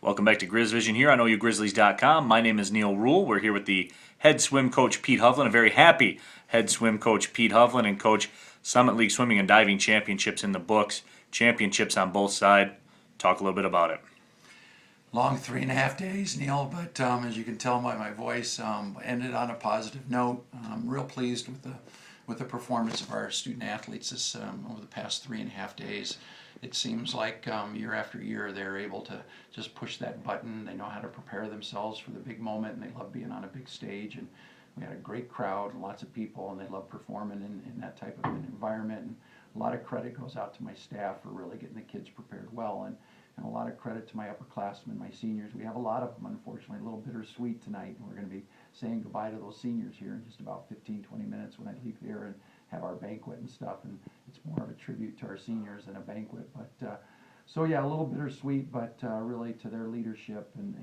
Welcome back to Grizz Vision here on OUGrizzlies.com. My name is Neal Ruhl. We're here with the head swim coach, Pete Hovland, a very happy head swim coach, Pete Hovland, and coach Summit League Swimming and Diving Championships in the books, championships on both sides. Talk a little bit about it. Long 3.5 days, Neal, but as you can tell by my voice, ended on a positive note. I'm real pleased with the performance of our student athletes this over the past 3.5 days. It seems like year after year they're able to just push that button. They know how to prepare themselves for the big moment, and they love being on a big stage. And we had a great crowd, lots of people, and they love performing in that type of an environment. And a lot of credit goes out to my staff for really getting the kids prepared well. And a lot of credit to my upperclassmen, my seniors. We have a lot of them, unfortunately, a little bittersweet tonight. And we're going to be saying goodbye to those seniors here in just about 15, 20 minutes when I leave here and have our banquet and stuff. And it's more of a tribute to our seniors than a banquet. But so, yeah, a little bittersweet, but really to their leadership and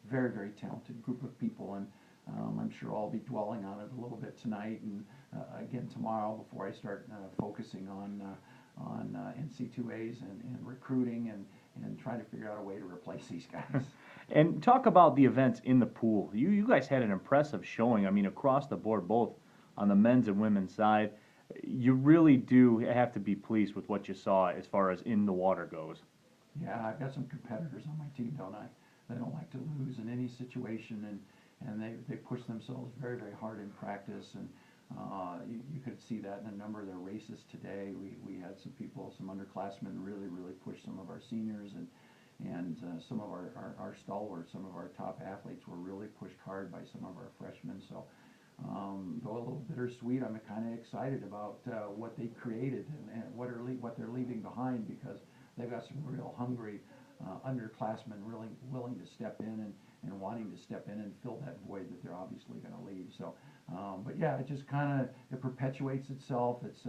very, very talented group of people. And I'm sure I'll be dwelling on it a little bit tonight and again tomorrow before I start focusing on NC2As and recruiting and trying to figure out a way to replace these guys. And talk about the events in the pool. You guys had an impressive showing. I mean, across the board, both on the men's and women's side. You really do have to be pleased with what you saw as far as in the water goes. Yeah, I've got some competitors on my team, don't I? They don't like to lose in any situation, and they push themselves very, very hard in practice. And you could see that in a number of their races today. We had some people, some underclassmen really, really push some of our seniors, and some of our stalwarts, some of our top athletes were really pushed hard by some of our freshmen. So though a little bittersweet, I'm kind of excited about what they created and what they're leaving behind, because they've got some real hungry underclassmen really willing to step in and wanting to step in and fill that void that they're obviously going to leave. So, but yeah, it just kind of it perpetuates itself. It's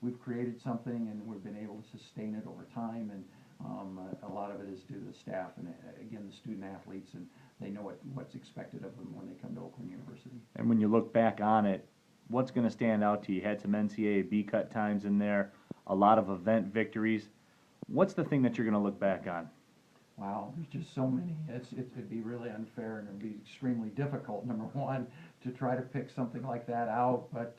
we've created something and we've been able to sustain it over time, and a lot of it is due to the staff and again the student athletes, and they know what's expected of them when they come to Oakland University. And when you look back on it, what's going to stand out to you? You had some NCAA B-cut times in there, a lot of event victories. What's the thing that you're going to look back on? Wow, there's just so many. It'd be really unfair and it'd be extremely difficult, number one, to try to pick something like that out. But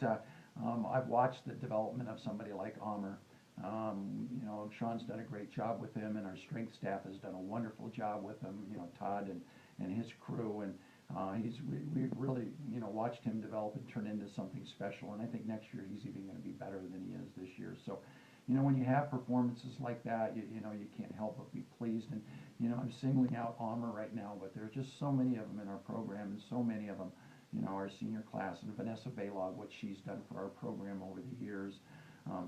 I've watched the development of somebody like Amr. Sean's done a great job with him, and our strength staff has done a wonderful job with him. Todd and his crew, and we've really watched him develop and turn into something special. And I think next year he's even going to be better than he is this year. So, when you have performances like that, you can't help but be pleased. And I'm singling out Amr right now, but there are just so many of them in our program, and so many of them, our senior class, and Vanessa Baylog, what she's done for our program over the years.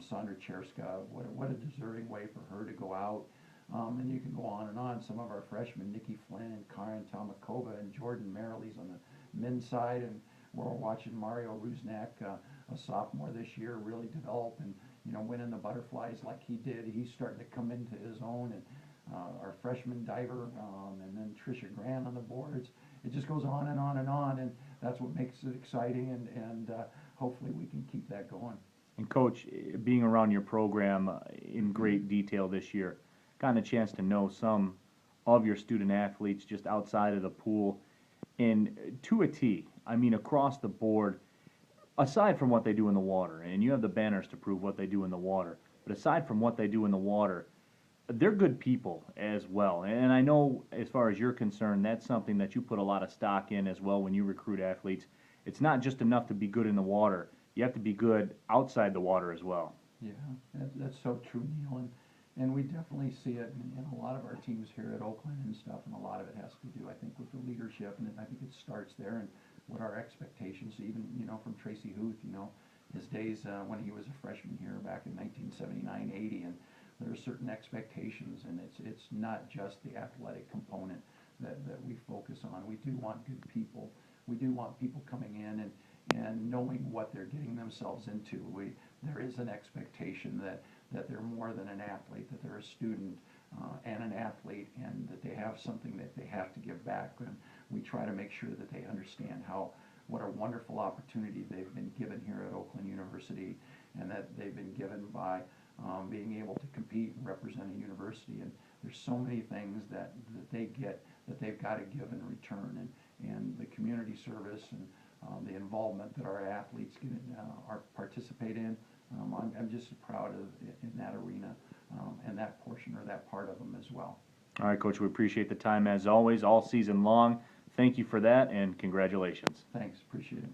Sandra Cherska, what a deserving way for her to go out. And you can go on and on. Some of our freshmen, Nikki Flynn and Karen Tomakova and Jordan Merrilee's on the men's side, and we're watching Mario Rusnak, a sophomore this year, really develop and winning the butterflies like he did. He's starting to come into his own, and our freshman diver, and then Trisha Grant on the boards. It just goes on and on and on, and that's what makes it exciting, and hopefully we can keep that going. And Coach, being around your program in great detail this year, gotten a chance to know some of your student athletes just outside of the pool, and to a T, I mean across the board, aside from what they do in the water, and you have the banners to prove what they do in the water, but aside from what they do in the water, they're good people as well. And I know as far as you're concerned, that's something that you put a lot of stock in as well when you recruit athletes. It's not just enough to be good in the water. You have to be good outside the water as well. Yeah, that's so true, Neal. And we definitely see it in a lot of our teams here at Oakland and stuff, and a lot of it has to do, I think, with the leadership, and I think it starts there, and what our expectations, even, from Tracy Huth, his days when he was a freshman here back in 1979-80, and there are certain expectations, and it's not just the athletic component that we focus on. We do want good people. We do want people coming in and knowing what they're getting themselves into. There is an expectation that they're more than an athlete, that they're a student and an athlete, and that they have something that they have to give back. And we try to make sure that they understand what a wonderful opportunity they've been given here at Oakland University, and that they've been given by being able to compete and represent a university. And there's so many things that they get that they've got to give in return, and the community service and the involvement that our athletes get participate in. I'm just proud of in that arena and that portion or that part of them as well. All right, Coach, we appreciate the time as always, all season long. Thank you for that, and congratulations. Thanks, appreciate it.